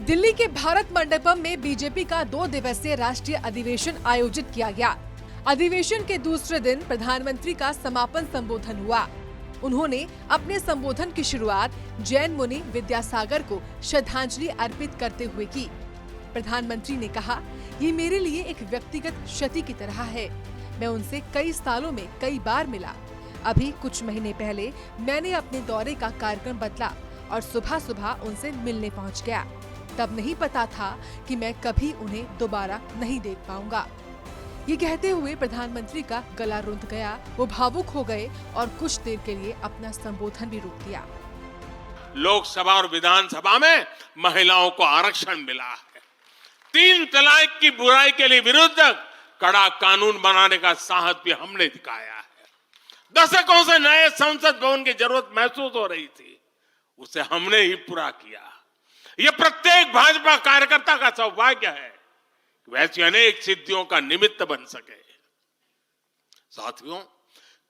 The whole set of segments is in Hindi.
दिल्ली के भारत मंडपम में बीजेपी का 2 दिवसीय राष्ट्रीय अधिवेशन आयोजित किया गया। अधिवेशन के दूसरे दिन प्रधानमंत्री का समापन संबोधन हुआ। उन्होंने अपने संबोधन की शुरुआत जैन मुनि विद्यासागर को श्रद्धांजलि अर्पित करते हुए की। प्रधानमंत्री ने कहा, ये मेरे लिए एक व्यक्तिगत क्षति की तरह है। मैं उनसे कई सालों में कई बार मिला। अभी कुछ महीने पहले मैंने अपने दौरे का कार्यक्रम बदला और सुबह सुबह उनसे मिलने पहुंच गया। तब नहीं पता था कि मैं कभी उन्हें दोबारा नहीं देख पाऊंगा। ये कहते हुए प्रधानमंत्री का गला रुंध गया। वो भावुक हो गए और कुछ देर के लिए अपना संबोधन भी रोक दिया। लोकसभा और विधानसभा में महिलाओं को आरक्षण मिला है। 3 तलाक की बुराई के लिए विरुद्ध कड़ा कानून बनाने का साहस भी हमने दिखाया है। दशकों से नए संसद भवन की जरूरत महसूस हो रही थी, उसे हमने ही पूरा किया। यह प्रत्येक भाजपा कार्यकर्ता का सौभाग्य है कि वैसी अनेक सिद्धियों का निमित्त बन सके। साथियों,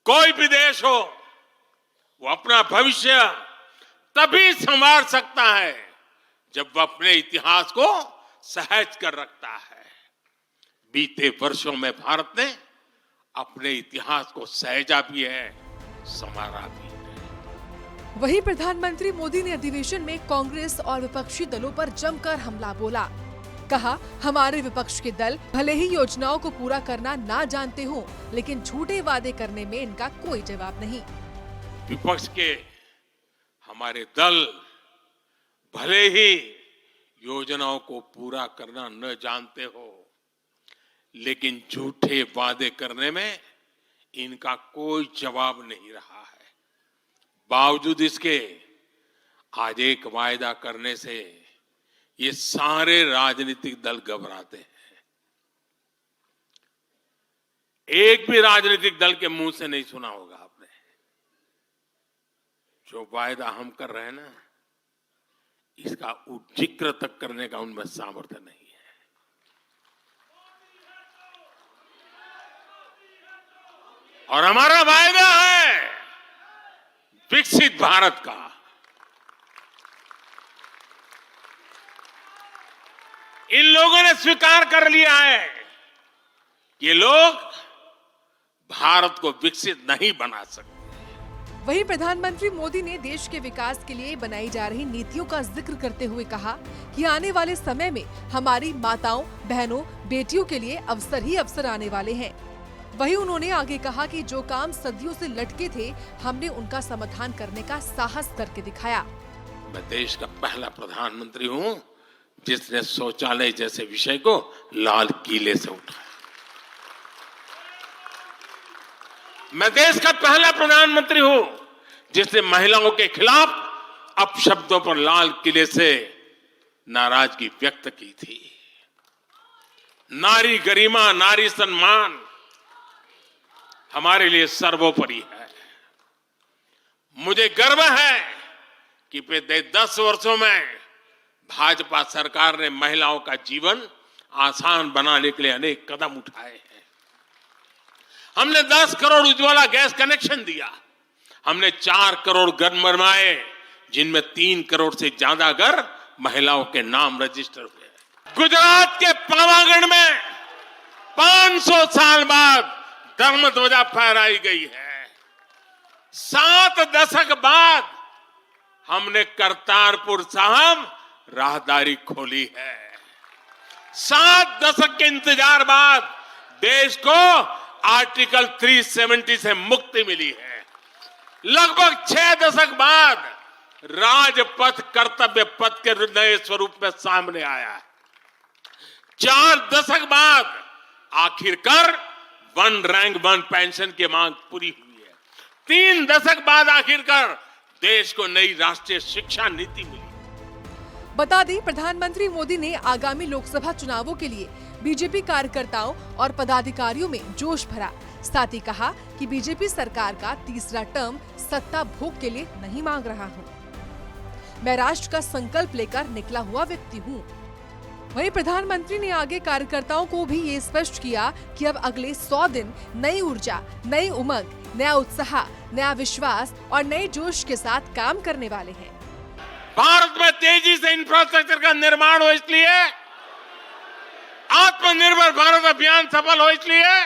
कोई भी देश हो, वो अपना भविष्य तभी संवार सकता है जब वह अपने इतिहास को सहज कर रखता है। बीते वर्षों में भारत ने अपने इतिहास को सहेजा भी है, संवारा भी है। वहीं प्रधानमंत्री मोदी ने अधिवेशन में कांग्रेस और विपक्षी दलों पर जमकर हमला बोला। कहा, हमारे विपक्ष के दल भले ही योजनाओं को पूरा करना ना जानते हों, लेकिन झूठे वादे करने में इनका कोई जवाब नहीं। विपक्ष के हमारे दल भले ही योजनाओं को पूरा करना न जानते हो, लेकिन झूठे वादे करने में इनका कोई जवाब नहीं रहा है। बावजूद इसके आज एक वायदा करने से ये सारे राजनीतिक दल घबराते हैं। एक भी राजनीतिक दल के मुंह से नहीं सुना होगा आपने, जो वायदा हम कर रहे हैं ना, इसका जिक्र तक करने का उनमें सामर्थ्य नहीं है। और हमारा वायदा है विकसित भारत का। इन लोगों ने स्वीकार कर लिया है कि ये लोग भारत को विकसित नहीं बना सकते। वहीं प्रधानमंत्री मोदी ने देश के विकास के लिए बनाई जा रही नीतियों का जिक्र करते हुए कहा कि आने वाले समय में हमारी माताओं, बहनों, बेटियों के लिए अवसर ही अवसर आने वाले हैं। वहीं उन्होंने आगे कहा कि जो काम सदियों से लटके थे, हमने उनका समाधान करने का साहस करके दिखाया। मैं देश का पहला प्रधानमंत्री हूं जिसने शौचालय जैसे विषय को लाल किले से उठाया। मैं देश का पहला प्रधानमंत्री हूं जिसने महिलाओं के खिलाफ अपशब्दों पर लाल किले से नाराजगी व्यक्त की थी। नारी गरिमा, नारी सम्मान हमारे लिए सर्वोपरि है। मुझे गर्व है कि पिछले 10 वर्षों में भाजपा सरकार ने महिलाओं का जीवन आसान बनाने के लिए अनेक कदम उठाए हैं। हमने 10 करोड़ उज्ज्वला गैस कनेक्शन दिया। हमने 4 करोड़ घर बनवाए, जिनमें 3 करोड़ से ज्यादा घर महिलाओं के नाम रजिस्टर हुए। गुजरात के पावागढ़ में 500 साल बाद धर्म ध्वजा फहराई गई है। 7 दशक बाद हमने करतारपुर साहिब राहदारी खोली है। 7 दशक के इंतजार बाद देश को आर्टिकल 370 से मुक्ति मिली है। लगभग 6 दशक बाद राजपथ कर्तव्य पथ के नए स्वरूप में सामने आया है। 4 दशक बाद आखिरकार 1 रैंक 1 पेंशन की मांग पूरी हुई है। 3 दशक बाद आखिरकार देश को नई राष्ट्रीय शिक्षा नीति मिली। बता दें, प्रधानमंत्री मोदी ने आगामी लोकसभा चुनावों के लिए बीजेपी कार्यकर्ताओं और पदाधिकारियों में जोश भरा। साथ ही कहा कि बीजेपी सरकार का तीसरा टर्म सत्ता भोग के लिए नहीं मांग रहा हूँ। मैं राष्ट्र का संकल्प लेकर निकला हुआ व्यक्ति हूँ। वहीं प्रधानमंत्री ने आगे कार्यकर्ताओं को भी ये स्पष्ट किया कि अब अगले 100 दिन नई ऊर्जा, नई उमंग, नया उत्साह, नया विश्वास और नए जोश के साथ काम करने वाले हैं। भारत में तेजी से इंफ्रास्ट्रक्चर का निर्माण हो इसलिए, आत्मनिर्भर भारत अभियान सफल हो इसलिए,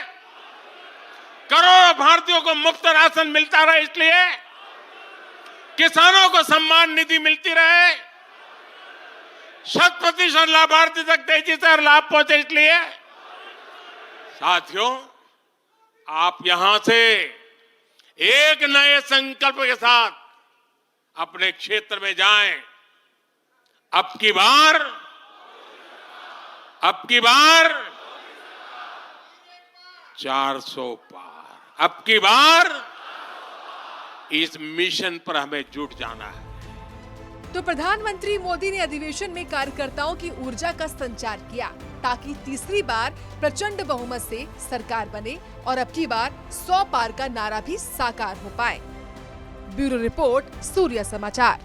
करोड़ों भारतीयों को मुफ्त राशन मिलता रहे इसलिए, किसानों को सम्मान निधि मिलती रहे, 100% लाभार्थी तक तेजी से लाभ पहुंचे इसलिए। साथियों, आप यहां से एक नए संकल्प के साथ अपने क्षेत्र में जाएं। अब की बार 400 पार, अब की बार इस मिशन पर हमें जुट जाना है। तो प्रधानमंत्री मोदी ने अधिवेशन में कार्यकर्ताओं की ऊर्जा का संचार किया ताकि तीसरी बार प्रचंड बहुमत से सरकार बने और अब की बार 100 पार का नारा भी साकार हो पाए। ब्यूरो रिपोर्ट, सूर्य समाचार।